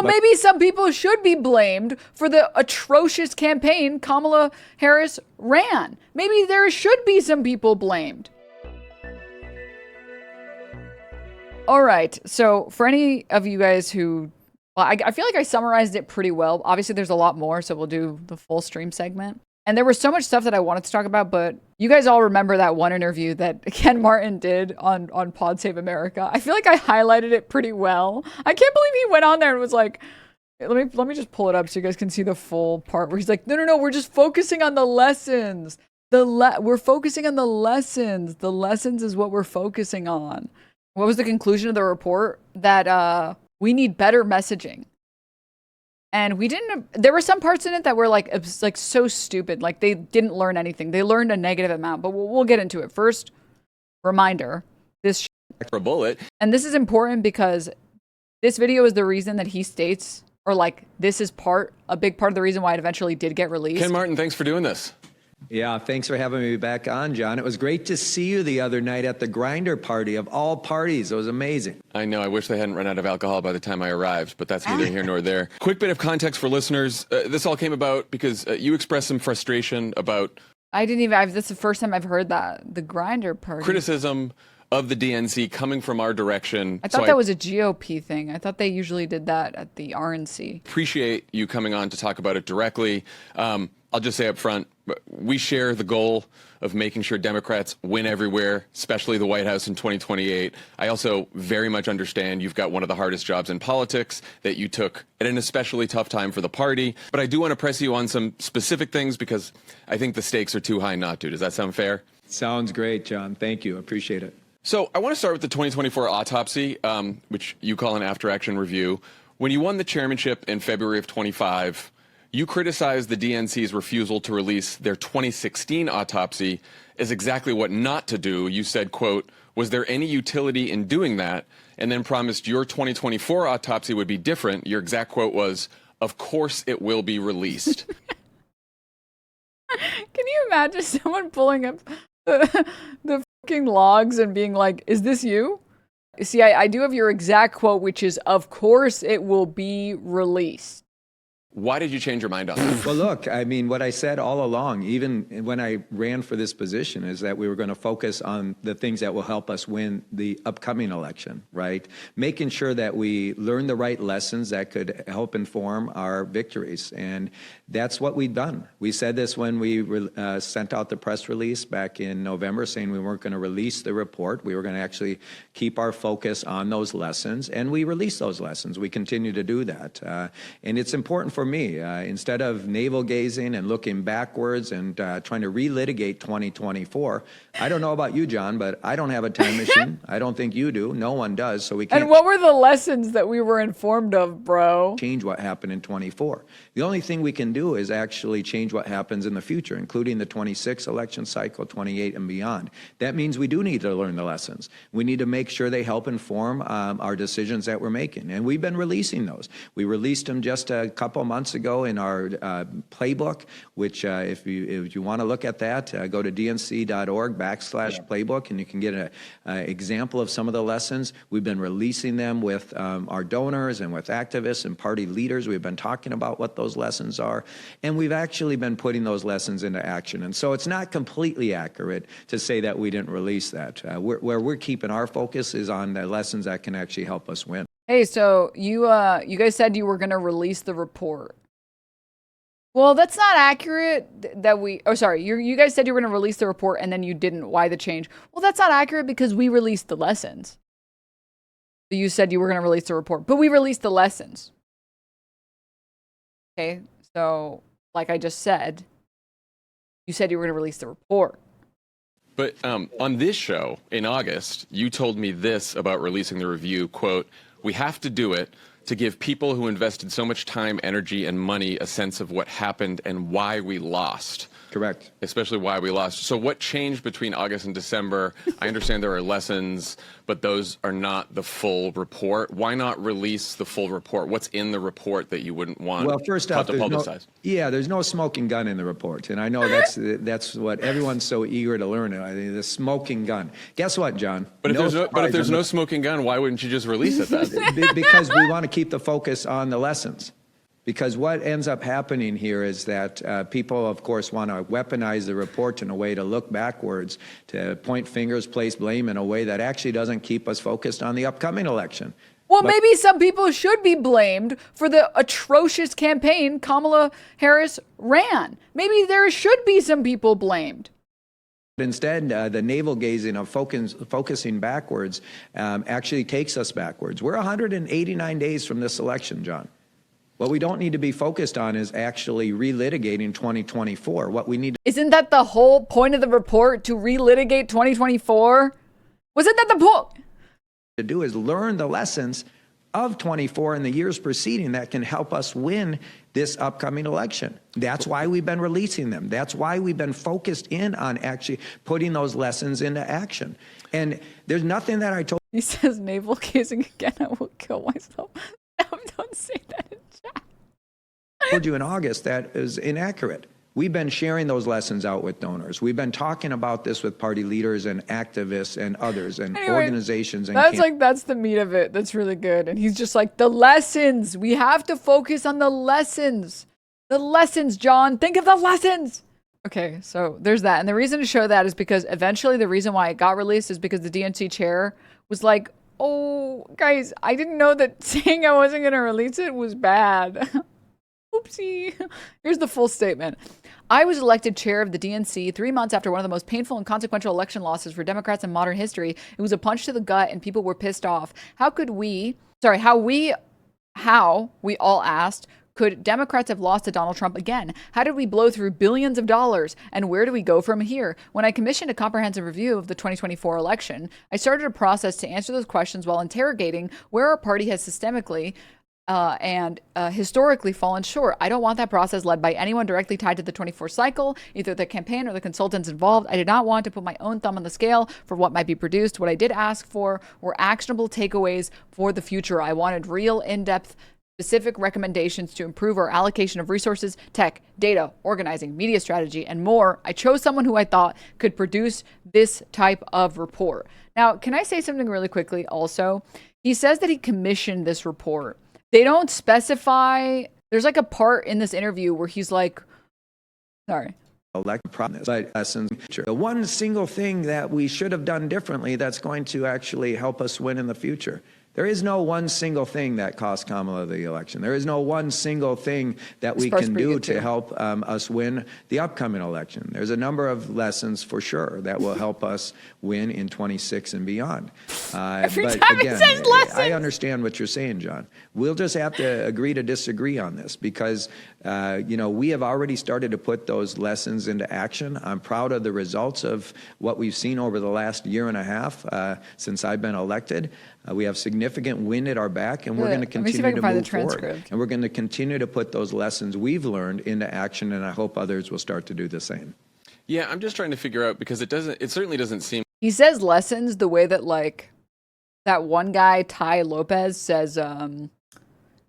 Well, maybe some people should be blamed for the atrocious campaign Kamala Harris ran. Maybe there should be some people blamed. All right. So for any of you guys who, well, I feel like I summarized it pretty well. Obviously, there's a lot more, so we'll do the full stream segment. And there was so much stuff that I wanted to talk about, but you guys all remember that one interview that Ken Martin did on Pod Save America. I feel like I highlighted it pretty well. I can't believe he went on there and was like, let me just pull it up so you guys can see the full part where he's like, no, we're just focusing on the lessons. We're focusing on the lessons. The lessons is what we're focusing on. What was the conclusion of the report? That we need better messaging. And there were some parts in it that were like so stupid. Like they didn't learn anything. They learned a negative amount, but we'll get into it. First, reminder, this for a bullet. And this is important because this video is the reason that he states, or like this is a big part of the reason why it eventually did get released. Ken Martin, thanks for doing this. Yeah, thanks for having me back on, John. It was great to see you the other night at the Grindr party of all parties. It was amazing. I know. I wish they hadn't run out of alcohol by the time I arrived, but that's neither here nor there. Quick bit of context for listeners. This all came about because you expressed some frustration about... This is the first time I've heard that. The Grindr party. Criticism of the DNC coming from our direction. I thought that was a GOP thing. I thought they usually did that at the RNC. Appreciate you coming on to talk about it directly. I'll just say up front, we share the goal of making sure Democrats win everywhere, especially the White House in 2028. I also very much understand you've got one of the hardest jobs in politics that you took at an especially tough time for the party. But I do want to press you on some specific things because I think the stakes are too high not to. Does that sound fair? Sounds great, John. Thank you. Appreciate it. So I want to start with the 2024 autopsy, which you call an after-action review. When you won the chairmanship in February of 25, you criticized the DNC's refusal to release their 2016 autopsy as exactly what not to do. You said, quote, was there any utility in doing that? And then promised your 2024 autopsy would be different. Your exact quote was, of course it will be released. Can you imagine someone pulling up the fucking logs and being like, is this you? See, I do have your exact quote, which is, of course it will be released. Why did you change your mind on that? Well, look, I mean, what I said all along, even when I ran for this position, is that we were going to focus on the things that will help us win the upcoming election, right? Making sure that we learn the right lessons that could help inform our victories. And that's what we've done. We said this when we sent out the press release back in November saying we weren't going to release the report. We were going to actually keep our focus on those lessons. And we released those lessons. We continue to do that. And it's important for me, instead of navel gazing and looking backwards and trying to relitigate 2024, I don't know about you, John, but I don't have a time machine. I don't think you do. No one does. So we can't. And what were the lessons that we were informed of, bro? Change what happened in 24. The only thing we can do is actually change what happens in the future, including the 26 election cycle, 28 and beyond. That means we do need to learn the lessons. We need to make sure they help inform our decisions that we're making. And we've been releasing those. We released them just a couple months ago in our playbook, which if you want to look at that, go to dnc.org/playbook, and you can get an example of some of the lessons. We've been releasing them with our donors and with activists and party leaders. We've been talking about what those lessons are, and we've actually been putting those lessons into action. And so it's not completely accurate to say that we didn't release that. Where we're keeping our focus is on the lessons that can actually help us win. Hey, so you guys said you were going to release the report. Well, that's not accurate you guys said you were going to release the report and then you didn't. Why the change? Well, that's not accurate because we released the lessons. You said you were going to release the report, but we released the lessons. Okay, so like I just said, you said you were going to release the report. But on this show in August, you told me this about releasing the review, quote, we have to do it to give people who invested so much time, energy, and money a sense of what happened and why we lost. Correct. Especially why we lost. So what changed between August and December? I understand there are lessons, but those are not the full report. Why not release the full report? What's in the report that you wouldn't want to publicize? There's no smoking gun in the report. And I know that's what everyone's so eager to learn. The smoking gun. Guess what, John? But if there's no smoking gun, why wouldn't you just release it then? Because we want to keep the focus on the lessons. Because what ends up happening here is that people, of course, want to weaponize the report in a way to look backwards, to point fingers, place blame in a way that actually doesn't keep us focused on the upcoming election. Well, maybe some people should be blamed for the atrocious campaign Kamala Harris ran. Maybe there should be some people blamed. Instead, the navel gazing of focusing backwards actually takes us backwards. We're 189 days from this election, John. What we don't need to be focused on is actually relitigating 2024. What we need to— Isn't that the whole point of the report, to relitigate 2024? Wasn't that the point? To do is learn the lessons of 24 and the years preceding that can help us win this upcoming election. That's why we've been releasing them. That's why we've been focused in on actually putting those lessons into action. And there's nothing that I told— He says, navel gazing again, I will kill myself. No, don't say that in chat. told you in August that is inaccurate. We've been sharing those lessons out with donors. We've been talking about this with party leaders and activists and others and organizations. And that's the meat of it. That's really good. And he's just like, the lessons. We have to focus on the lessons. The lessons, John. Think of the lessons. Okay, so there's that. And the reason to show that is because eventually the reason why it got released is because the DNC chair was like, oh, guys, I didn't know that saying I wasn't going to release it was bad. Oopsie. Here's the full statement. I was elected chair of the DNC 3 months after one of the most painful and consequential election losses for Democrats in modern history. It was a punch to the gut and people were pissed off. How we all asked, could Democrats have lost to Donald Trump again? How did we blow through billions of dollars? And where do we go from here? When I commissioned a comprehensive review of the 2024 election, I started a process to answer those questions while interrogating where our party has systemically and historically fallen short. I don't want that process led by anyone directly tied to the 24 cycle, either the campaign or the consultants involved. I did not want to put my own thumb on the scale for what might be produced. What I did ask for were actionable takeaways for the future. I wanted real, in-depth, specific recommendations to improve our allocation of resources, tech, data, organizing, media strategy, and more. I chose someone who I thought could produce this type of report. Now, can I say something really quickly also? He says that he commissioned this report. They don't specify. There's like a part in this interview where he's like, sorry. But the one single thing that we should have done differently that's going to actually help us win in the future. There is no one single thing that cost Kamala the election. There is no one single thing that we can do to help us win the upcoming election. There's a number of lessons for sure that will help us win in 26 and beyond. But again, I understand what you're saying, John. We'll just have to agree to disagree on this because, we have already started to put those lessons into action. I'm proud of the results of what we've seen over the last year and a half since I've been elected. We have significant wind at our back, and we're going to continue to move forward. And we're going to continue to put those lessons we've learned into action, and I hope others will start to do the same. Yeah, I'm just trying to figure out because it certainly doesn't seem. He says lessons the way that like that one guy, Ty Lopez, says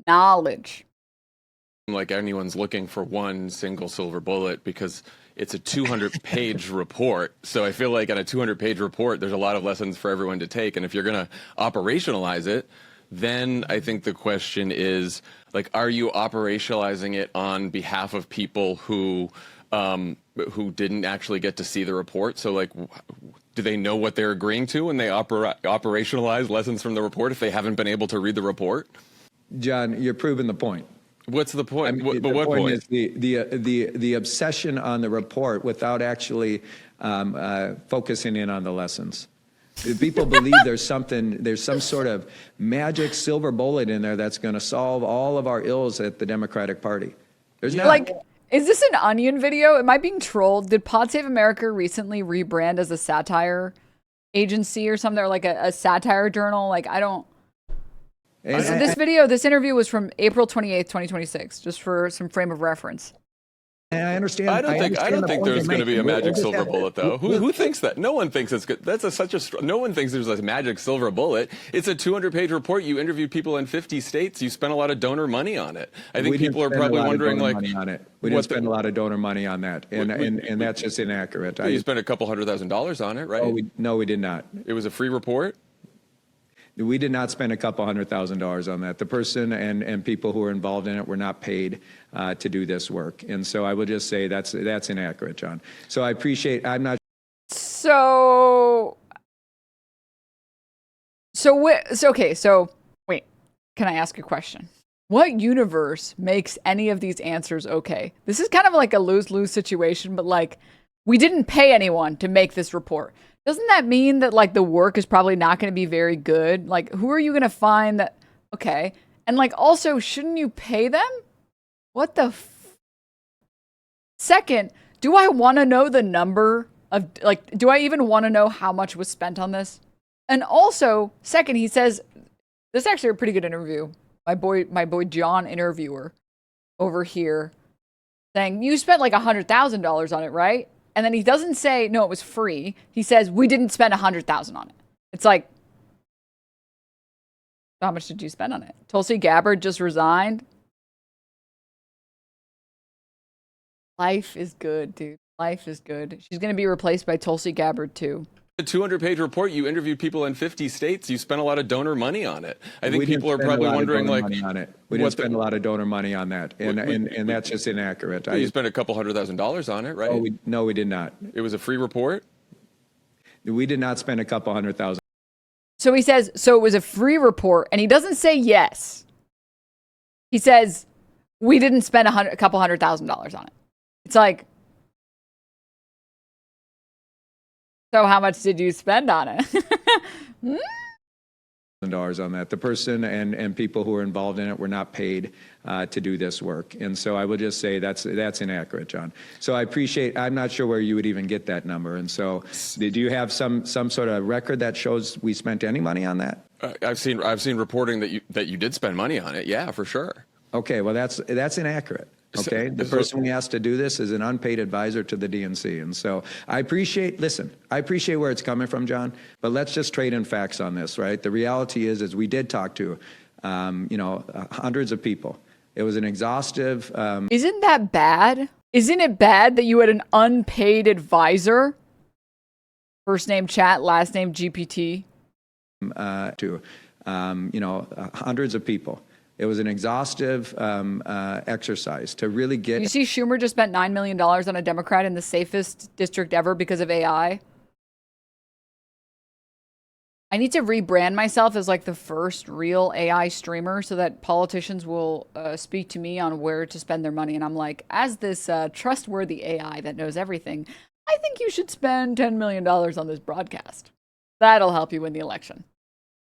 knowledge. Like anyone's looking for one single silver bullet because it's a 200-page report. So I feel like on a 200-page report, there's a lot of lessons for everyone to take. And if you're going to operationalize it, then I think the question is, like, are you operationalizing it on behalf of people who didn't actually get to see the report? So, like, do they know what they're agreeing to when they operationalize lessons from the report if they haven't been able to read the report? John, you're proving the point. What's the point? What point is the obsession on the report without actually focusing in on the lessons. People believe there's some sort of magic silver bullet in there that's going to solve all of our ills at the Democratic Party. There's not. Like, is this an Onion video? Am I being trolled? Did Pod Save America recently rebrand as a satire agency or something, or like a satire journal? Like, I don't. This interview was from April 28th, 2026, just for some frame of reference. And I understand. I don't think there's going to be a magic silver bullet, though. Who thinks that? No one thinks it's good. No one thinks there's a magic silver bullet. It's a 200-page report. You interview people in 50 states. You spent a lot of donor money on it. I think people are probably wondering, like, we didn't spend a lot of donor money on that, and that's just inaccurate. You spent a couple $100,000 on it, right? No, we did not. It was a free report. We did not spend a couple $100,000 on that. The person and people who were involved in it were not paid to do this work. And so I will just say that's inaccurate, John. So I appreciate, I'm not. So wait, can I ask a question? What universe makes any of these answers okay? This is kind of like a lose-lose situation, but like, we didn't pay anyone to make this report. Doesn't that mean that like the work is probably not going to be very good? Like, who are you going to find that? Okay. And like, also, shouldn't you pay them? What the Second, do I want to know the number of, like, do I even want to know how much was spent on this? And also, second, he says, this is actually a pretty good interview. My boy John, interviewer over here, saying, you spent like $100,000 on it, right? And then he doesn't say, no, it was free. He says, we didn't spend $100,000 on it. It's like, how much did you spend on it? Tulsi Gabbard just resigned. Life is good, dude. Life is good. She's going to be replaced by Tulsi Gabbard, too. A 200-page report. You interviewed people in 50 states. You spent a lot of donor money on it. I think people are probably wondering, like, we didn't spend a lot of donor money on that, and that's just inaccurate. You spent a couple $100,000 on it, right? No, we did not. It was a free report. We did not spend a couple $100,000. So he says, so it was a free report, and he doesn't say yes. He says, we didn't spend a couple $100,000 on it. It's like, so how much did you spend on it? Dollars on that. The person and people who were involved in it were not paid to do this work. And so I will just say that's inaccurate, John. So I appreciate, I'm not sure where you would even get that number. And so do you have some sort of record that shows we spent any money on that? I've seen reporting that you did spend money on it. Yeah, for sure. Okay, well, that's inaccurate. Okay, the person we asked to do this is an unpaid advisor to the DNC. And so I appreciate where it's coming from, John, but let's just trade in facts on this, right? The reality is we did talk to, hundreds of people. It was an exhaustive. Isn't that bad? Isn't it bad that you had an unpaid advisor? First name chat, last name GPT. Hundreds of people. It was an exhaustive exercise to really get. You see, Schumer just spent $9 million on a Democrat in the safest district ever because of AI. I need to rebrand myself as like the first real AI streamer so that politicians will speak to me on where to spend their money. And I'm like, as this trustworthy AI that knows everything, I think you should spend $10 million on this broadcast. That'll help you win the election.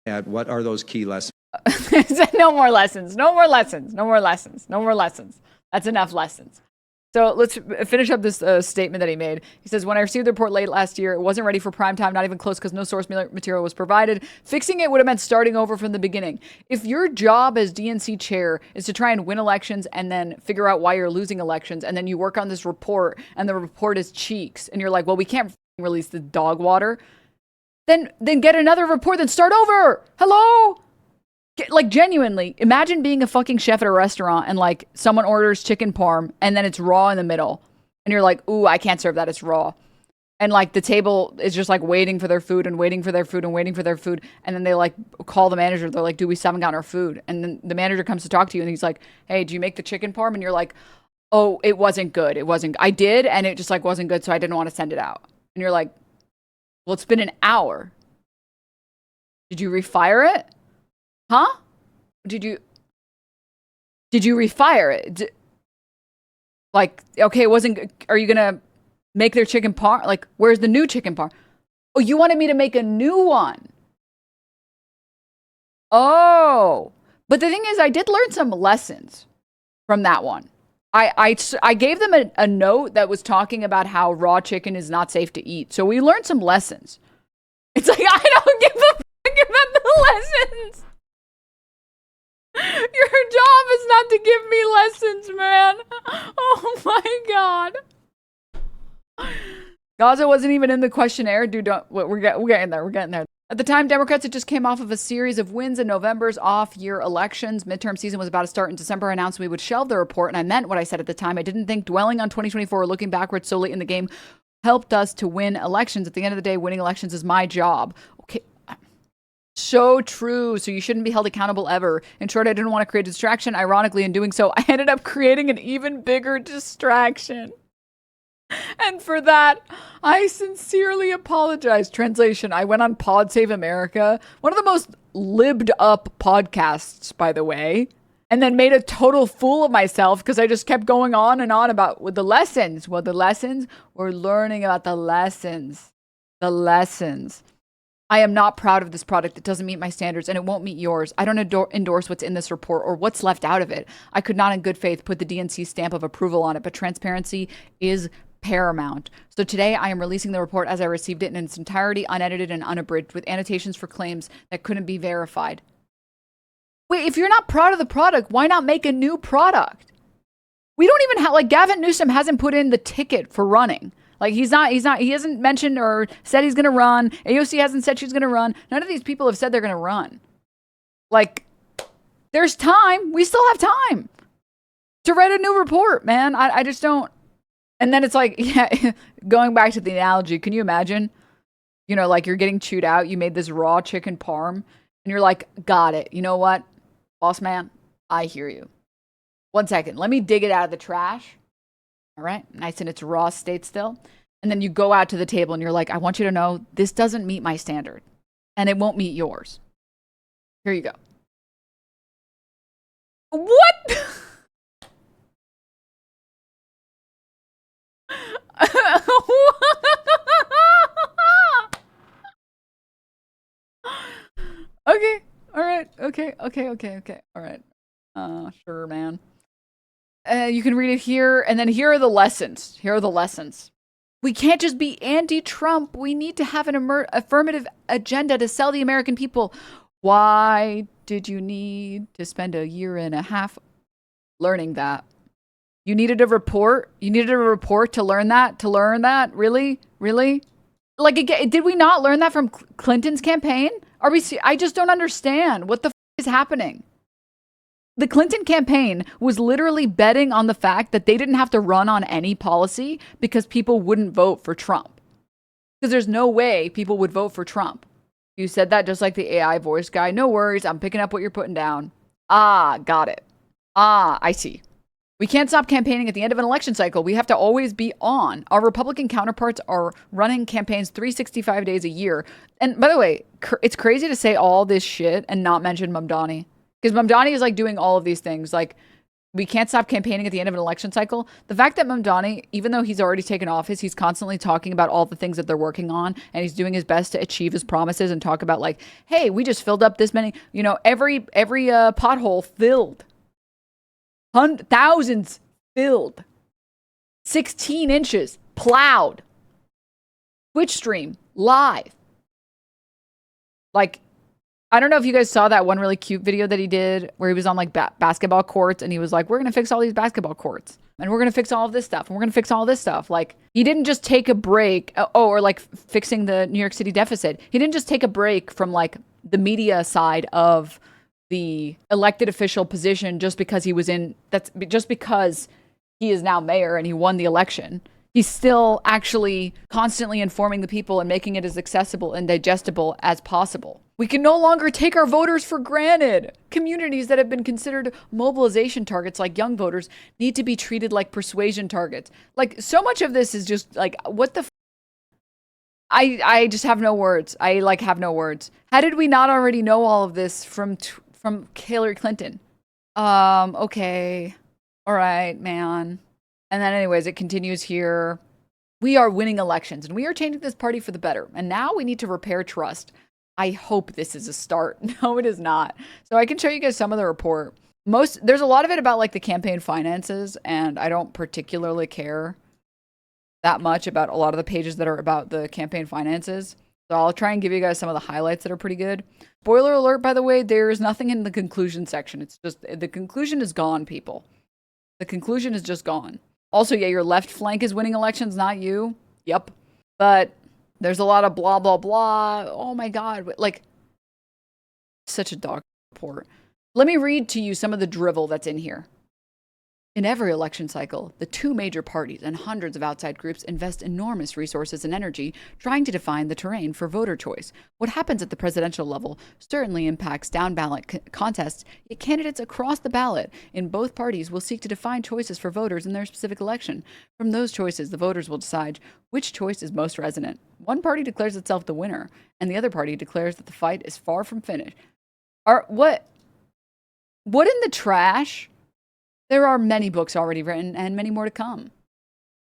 What are those key lessons? No more lessons. No more lessons. No more lessons. No more lessons. That's enough lessons. So let's finish up this statement that he made. He says, when I received the report late last year, it wasn't ready for prime time, not even close, because no source material was provided. Fixing it would have meant starting over from the beginning. If your job as DNC chair is to try and win elections and then figure out why you're losing elections, and then you work on this report and the report is cheeks, and you're like, well, we can't release the dog water, then get another report, then start over. Hello? Like, genuinely, imagine being a fucking chef at a restaurant and like someone orders chicken parm and then it's raw in the middle. And you're like, ooh, I can't serve that. It's raw. And like the table is just like waiting for their food and waiting for their food and waiting for their food. And then they like call the manager. They're like, dude, we still haven't gotten our food. And then the manager comes to talk to you and he's like, hey, do you make the chicken parm? And you're like, oh, it wasn't good. I did. And it just like wasn't good. So I didn't want to send it out. And you're like, well, it's been an hour. Did you refire it? Huh? Did you refire it? Okay, it wasn't. Are you gonna make their chicken parm? Like, where's the new chicken parm? Oh, you wanted me to make a new one. Oh, but the thing is, I did learn some lessons from that one. I gave them a note that was talking about how raw chicken is not safe to eat. So we learned some lessons. It's like, I don't give a fuck about the lessons. Your job is not to give me lessons, man. Oh my God. Gaza wasn't even in the questionnaire. Dude, we're getting there. We're getting there. At the time, Democrats had just came off of a series of wins in November's off-year elections. Midterm season was about to start in December. I announced we would shelve the report, and I meant what I said at the time. I didn't think dwelling on 2024 or looking backwards so late in the game helped us to win elections. At the end of the day, winning elections is my job. Okay. So true. So you shouldn't be held accountable ever. In short, I didn't want to create a distraction. Ironically, in doing so, I ended up creating an even bigger distraction. And for that, I sincerely apologize. Translation, I went on Pod Save America, one of the most libbed up podcasts, by the way, and then made a total fool of myself because I just kept going on and on about with the lessons. Well, the lessons, we're learning about the lessons. The lessons. I am not proud of this product. It doesn't meet my standards and it won't meet yours. I don't endorse what's in this report or what's left out of it. I could not in good faith put the DNC stamp of approval on it, but transparency is paramount. So today I am releasing the report as I received it in its entirety, unedited and unabridged, with annotations for claims that couldn't be verified. Wait, if you're not proud of the product, why not make a new product? We don't even have, like, Gavin Newsom hasn't put in the ticket for running. Like, he hasn't mentioned or said he's going to run. AOC hasn't said she's going to run. None of these people have said they're going to run. Like, there's time. We still have time to write a new report, man. I just don't. And then it's like, yeah, going back to the analogy, can you imagine? You know, like, you're getting chewed out. You made this raw chicken parm. And you're like, got it. You know what? Boss man, I hear you. 1 second. Let me dig it out of the trash. All right, nice in its raw state still. And then you go out to the table and you're like, I want you to know this doesn't meet my standard and it won't meet yours. Here you go. What? Okay, all right, okay. All right. Sure, man. You can read it here, and then here are the lessons. We can't just be anti-Trump. We need to have an affirmative agenda to sell the American people. Why did you need to spend a year and a half learning that? You needed a report? You needed a report to learn that? Really? Like, again, did we not learn that from Clinton's campaign? I just don't understand. What the is happening? The Clinton campaign was literally betting on the fact that they didn't have to run on any policy because people wouldn't vote for Trump. Because there's no way people would vote for Trump. You said that just like the AI voice guy. No worries. I'm picking up what you're putting down. Ah, got it. Ah, I see. We can't stop campaigning at the end of an election cycle. We have to always be on. Our Republican counterparts are running campaigns 365 days a year. And by the way, it's crazy to say all this shit and not mention Mamdani. Because Mamdani is like doing all of these things. Like, we can't stop campaigning at the end of an election cycle. The fact that Mamdani, even though he's already taken office, he's constantly talking about all the things that they're working on. And he's doing his best to achieve his promises and talk about, like, hey, we just filled up this many, you know, every pothole filled. Thousands filled. 16 inches plowed. Twitch stream live. Like, I don't know if you guys saw that one really cute video that he did where he was on like basketball courts and he was like, we're going to fix all these basketball courts and we're going to fix all of this stuff and we're going to fix all this stuff. Like, he didn't just take a break. Or like fixing the New York City deficit. He didn't just take a break from like the media side of the elected official position just because just because he is now mayor and he won the election. He's still actually constantly informing the people and making it as accessible and digestible as possible. We can no longer take our voters for granted. Communities that have been considered mobilization targets, like young voters, need to be treated like persuasion targets. Like, so much of this is just like, what the I just have no words. I like have no words. How did we not already know all of this from Hillary Clinton? Okay. All right, man. And then anyways, it continues here. We are winning elections and we are changing this party for the better. And now we need to repair trust. I hope this is a start. No, it is not. So I can show you guys some of the report. There's a lot of it about like the campaign finances, and I don't particularly care that much about a lot of the pages that are about the campaign finances. So I'll try and give you guys some of the highlights that are pretty good. Spoiler alert, by the way, there is nothing in the conclusion section. It's just, the conclusion is gone, people. The conclusion is just gone. Also, yeah, your left flank is winning elections, not you. Yep. But there's a lot of blah, blah, blah. Oh my God. Like, such a dog report. Let me read to you some of the drivel that's in here. In every election cycle, the two major parties and hundreds of outside groups invest enormous resources and energy trying to define the terrain for voter choice. What happens at the presidential level certainly impacts down-ballot contests, yet candidates across the ballot in both parties will seek to define choices for voters in their specific election. From those choices, the voters will decide which choice is most resonant. One party declares itself the winner, and the other party declares that the fight is far from finished. What in the trash? There are many books already written and many more to come,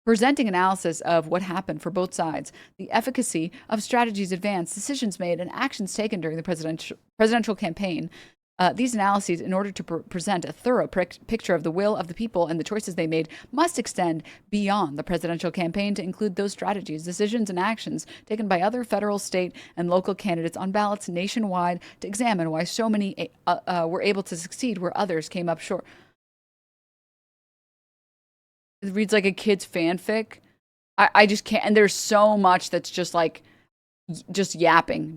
presenting analysis of what happened for both sides, the efficacy of strategies advanced, decisions made, and actions taken during the presidential campaign. These analyses, in order to present a thorough picture of the will of the people and the choices they made, must extend beyond the presidential campaign to include those strategies, decisions, and actions taken by other federal, state, and local candidates on ballots nationwide to examine why so many were able to succeed where others came up short. It reads like a kid's fanfic. I just can't. And there's so much that's just like, just yapping.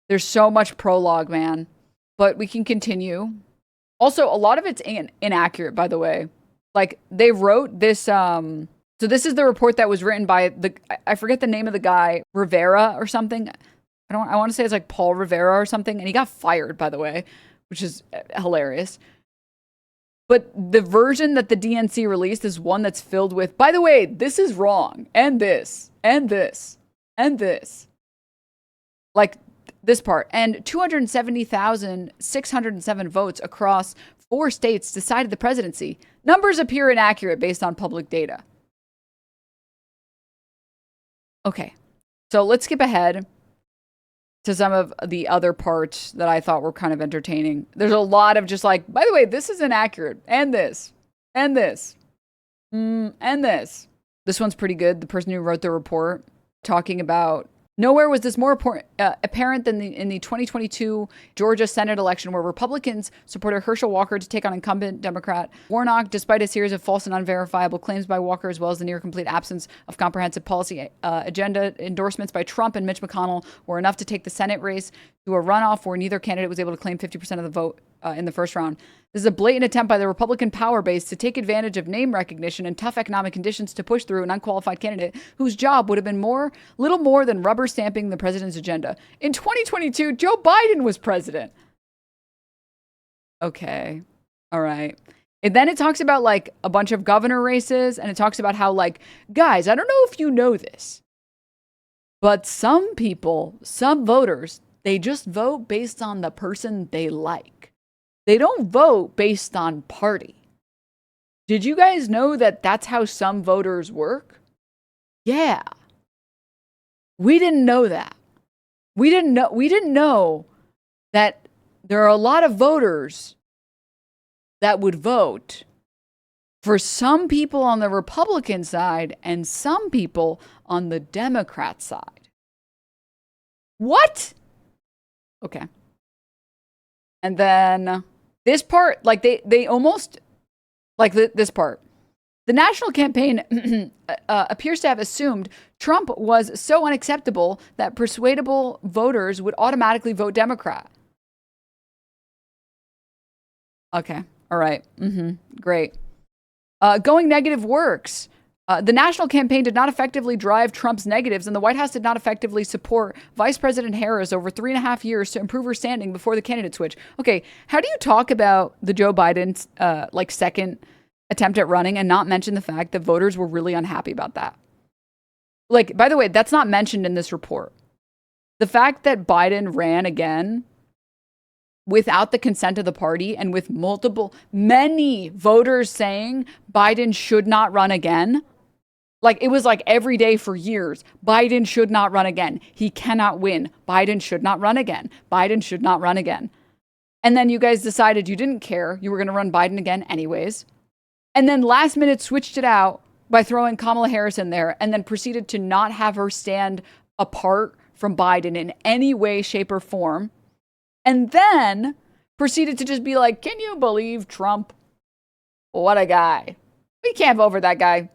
There's so much prologue, man. But we can continue. Also, a lot of it's inaccurate, by the way. Like, they wrote this, so this is the report that was written by I forget the name of the guy, Rivera or something. I want to say it's like Paul Rivera or something. And he got fired, by the way, which is hilarious. But the version that the DNC released is one that's filled with, by the way, this is wrong, and this, and this, and this. Like this part. And 270,607 votes across 4 states decided the presidency. Numbers appear inaccurate based on public data. Okay, so let's skip ahead to some of the other parts that I thought were kind of entertaining. There's a lot of just like, by the way, this is inaccurate, and this, and this, and this. This one's pretty good. The person who wrote the report talking about, nowhere was this more apparent than in the 2022 Georgia Senate election, where Republicans supported Herschel Walker to take on incumbent Democrat Warnock, despite a series of false and unverifiable claims by Walker, as well as the near complete absence of comprehensive policy agenda. Endorsements by Trump and Mitch McConnell were enough to take the Senate race to a runoff where neither candidate was able to claim 50% of the vote in the first round. This is a blatant attempt by the Republican power base to take advantage of name recognition and tough economic conditions to push through an unqualified candidate whose job would have been little more than rubber stamping the president's agenda. In 2022, Joe Biden was president. Okay. All right. And then it talks about like a bunch of governor races, and it talks about how, like, guys, I don't know if you know this, but some people, some voters, they just vote based on the person they like. They don't vote based on party. Did you guys know that that's how some voters work? Yeah. We didn't know that. We didn't know that there are a lot of voters that would vote for some people on the Republican side and some people on the Democrat side. What? Okay. And then this part, like they almost, like this part. The national campaign appears to have assumed Trump was so unacceptable that persuadable voters would automatically vote Democrat. Okay. All right. Great. Going negative works. The national campaign did not effectively drive Trump's negatives, and the White House did not effectively support Vice President Harris over 3.5 years to improve her standing before the candidate switch. Okay, how do you talk about the Joe Biden's second attempt at running and not mention the fact that voters were really unhappy about that? Like, by the way, that's not mentioned in this report. The fact that Biden ran again without the consent of the party and with many voters saying Biden should not run again. Like, it was like every day for years. Biden should not run again. He cannot win. Biden should not run again. Biden should not run again. And then you guys decided you didn't care. You were going to run Biden again anyways. And then last minute switched it out by throwing Kamala Harris in there, and then proceeded to not have her stand apart from Biden in any way, shape, or form. And then proceeded to just be like, can you believe Trump? What a guy. We can't vote for that guy.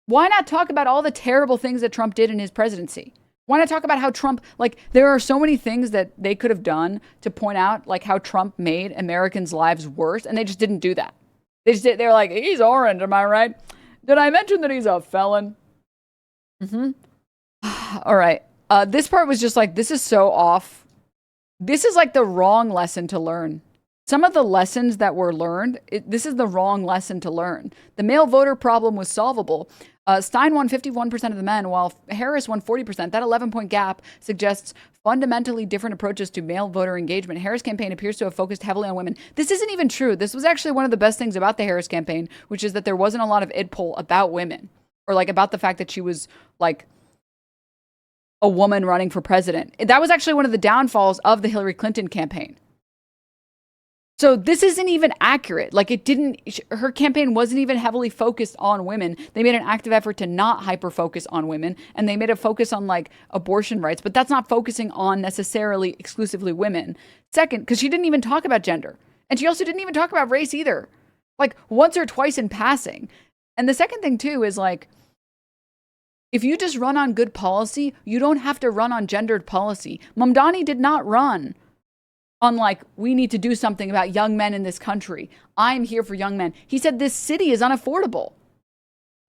Why not talk about all the terrible things that Trump did in his presidency? Why not talk about how Trump, like, there are so many things that they could have done to point out, like, how Trump made Americans' lives worse, and they just didn't do that. They're like, he's orange, am I right? Did I mention that he's a felon? All right. This part was just like, this is so off. This is like the wrong lesson to learn. Some of the lessons that were learned, this is the wrong lesson to learn. The male voter problem was solvable. Stein won 51% of the men, while Harris won 40%. That 11-point gap suggests fundamentally different approaches to male voter engagement. Harris' campaign appears to have focused heavily on women. This isn't even true. This was actually one of the best things about the Harris campaign, which is that there wasn't a lot of id poll about women, or like about the fact that she was like a woman running for president. That was actually one of the downfalls of the Hillary Clinton campaign. So this isn't even accurate. Like, her campaign wasn't even heavily focused on women. They made an active effort to not hyper focus on women, and they made a focus on like abortion rights, but that's not focusing on necessarily exclusively women. Second, because she didn't even talk about gender, and she also didn't even talk about race either, like once or twice in passing. And the second thing too is like, if you just run on good policy, you don't have to run on gendered policy. Mamdani did not run on like, we need to do something about young men in this country. I'm here for young men. He said this city is unaffordable.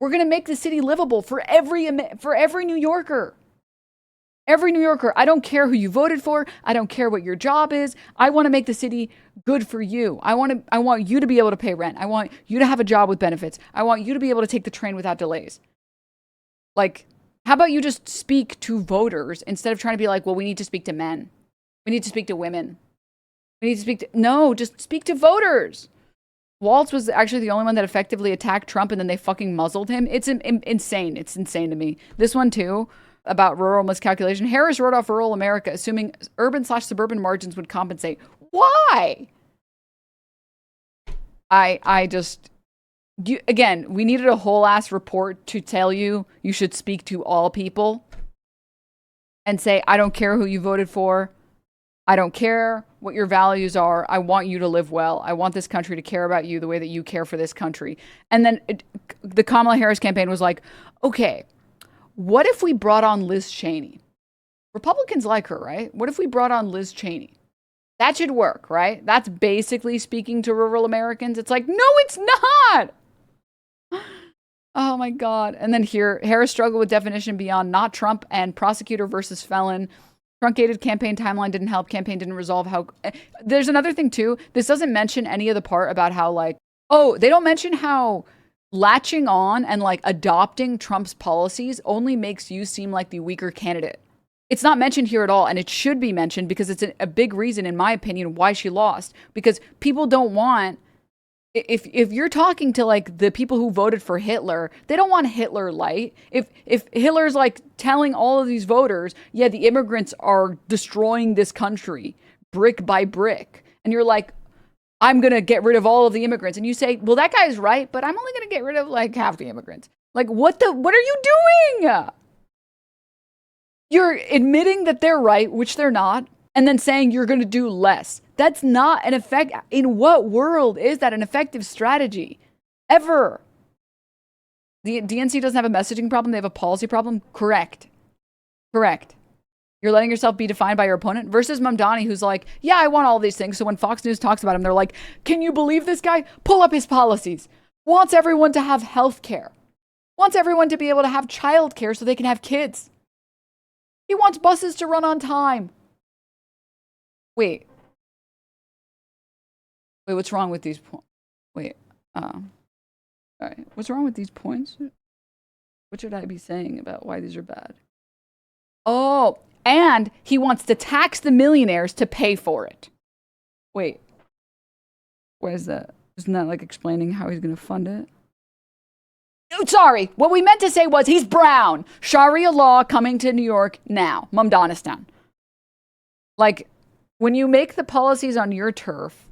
We're going to make the city livable for every New Yorker. Every New Yorker. I don't care who you voted for. I don't care what your job is. I want to make the city good for you. I want you to be able to pay rent. I want you to have a job with benefits. I want you to be able to take the train without delays. Like, how about you just speak to voters instead of trying to be like, well, we need to speak to men. We need to speak to women. We need to speak to, no, just speak to voters. Waltz was actually the only one that effectively attacked Trump, and then they fucking muzzled him. It's insane. It's insane to me. This one too, about rural miscalculation. Harris wrote off rural America, assuming urban/suburban margins would compensate. Why? Again, we needed a whole ass report to tell you should speak to all people and say, I don't care who you voted for. I don't care what your values are. I want you to live well. I want this country to care about you the way that you care for this country. And then the Kamala Harris campaign was like, okay, what if we brought on Liz Cheney? Republicans like her, right? What if we brought on Liz Cheney? That should work, right? That's basically speaking to rural Americans. It's like, no, it's not. Oh my God. And then here, Harris struggled with definition beyond not Trump and prosecutor versus felon. Truncated campaign timeline didn't help. Campaign didn't resolve how. There's another thing too. This doesn't mention any of the part about how like, oh, they don't mention how latching on and like adopting Trump's policies only makes you seem like the weaker candidate. It's not mentioned here at all. And it should be mentioned because it's a big reason, in my opinion, why she lost. Because people don't want, if you're talking to like the people who voted for Hitler, they don't want Hitler light. If Hitler's like telling all of these voters, yeah, the immigrants are destroying this country brick by brick, and you're like, I'm going to get rid of all of the immigrants. And you say, well, that guy's right, but I'm only going to get rid of like half the immigrants. Like, what are you doing? You're admitting that they're right, which they're not, and then saying you're going to do less. That's not an effect. In what world is that an effective strategy? Ever. The DNC doesn't have a messaging problem. They have a policy problem. Correct. You're letting yourself be defined by your opponent versus Mamdani, who's like, yeah, I want all these things. So when Fox News talks about him, they're like, can you believe this guy? Pull up his policies. Wants everyone to have health care. Wants everyone to be able to have child care so they can have kids. He wants buses to run on time. Wait, what's wrong with these points? All right, what's wrong with these points? What should I be saying about why these are bad? Oh, and he wants to tax the millionaires to pay for it. Wait, what is that? Isn't that like explaining how he's going to fund it? Oh, sorry, what we meant to say was he's brown. Sharia law coming to New York now. Mamdanistan. Like, when you make the policies on your turf,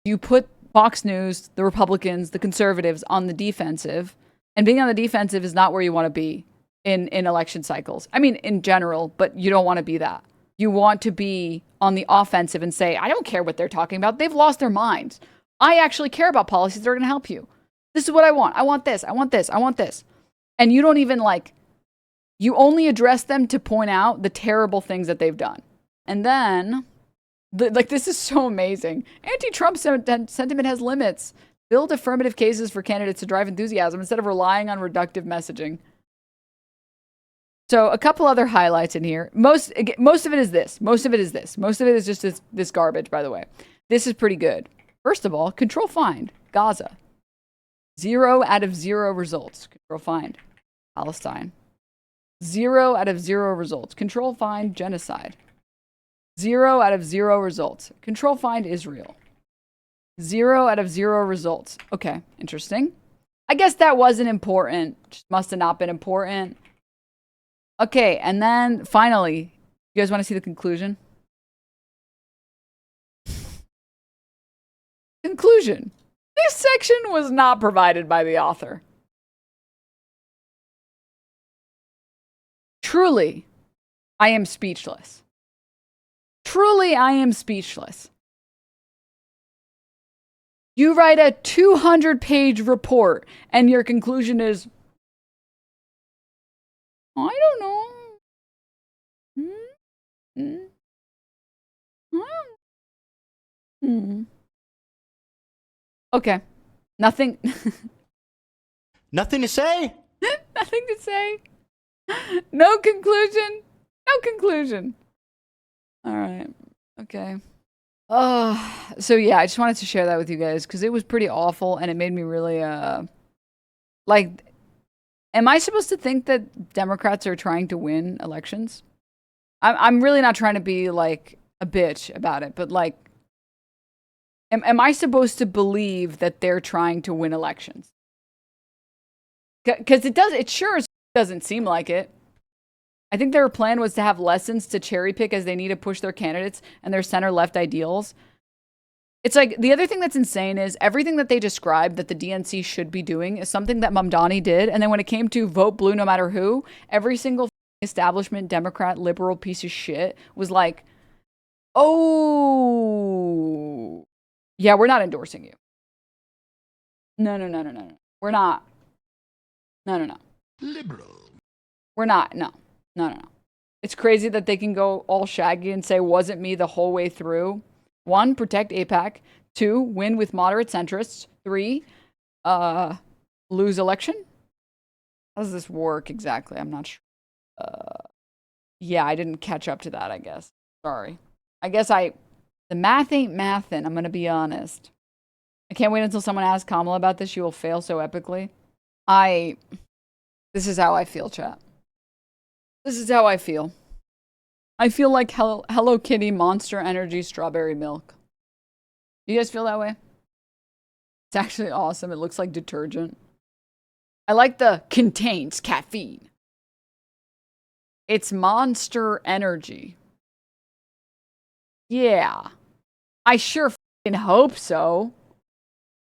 you put Fox News, the Republicans, the conservatives on the defensive. And being on the defensive is not where you want to be in election cycles. I mean, in general, but you don't want to be that. You want to be on the offensive and say, I don't care what they're talking about. They've lost their minds. I actually care about policies that are going to help you. This is what I want. I want this. I want this. I want this. And you don't even like, You only address them to point out the terrible things that they've done. And then, this is so amazing. Anti-Trump sentiment has limits. Build affirmative cases for candidates to drive enthusiasm instead of relying on reductive messaging. So a couple other highlights in here. Most of it is this. Most of it is just this garbage, by the way. This is pretty good. First of all, control find. Gaza. 0 out of 0 results. Control find. Palestine. 0 out of 0 results. Control find genocide. 0 out of 0 results. Control find Israel. 0 out of 0 results. Okay, interesting. I guess that wasn't important. Just must have not been important. Okay, and then finally, you guys want to see the conclusion? Conclusion. This section was not provided by the author. Truly, I am speechless. Truly, I am speechless. You write a 200-page report, and your conclusion is, I don't know. Okay. Nothing. Nothing to say? Nothing to say. No conclusion. No conclusion. All right. Okay. So yeah, I just wanted to share that with you guys because it was pretty awful and it made me really, like, am I supposed to think that Democrats are trying to win elections? I'm really not trying to be like a bitch about it, but like, am I supposed to believe that they're trying to win elections? Because it sure doesn't seem like it. I think their plan was to have lessons to cherry pick as they need to push their candidates and their center-left ideals. It's like, the other thing that's insane is everything that they described that the DNC should be doing is something that Mamdani did. And then when it came to vote blue no matter who, every single establishment Democrat liberal piece of shit was like, oh, yeah, we're not endorsing you. No. We're not. No. Liberal. We're not. No. It's crazy that they can go all shaggy and say, wasn't me the whole way through. 1, protect AIPAC. 2, win with moderate centrists. 3, lose election. How does this work exactly? I'm not sure. Yeah, I didn't catch up to that, I guess. Sorry. I guess the math ain't mathin', I'm gonna be honest. I can't wait until someone asks Kamala about this. She will fail so epically. This is how I feel, chat. This is how I feel. I feel like Hello Kitty Monster Energy Strawberry Milk. Do you guys feel that way? It's actually awesome. It looks like detergent. I like the contains caffeine. It's Monster Energy. Yeah. I sure f***ing hope so.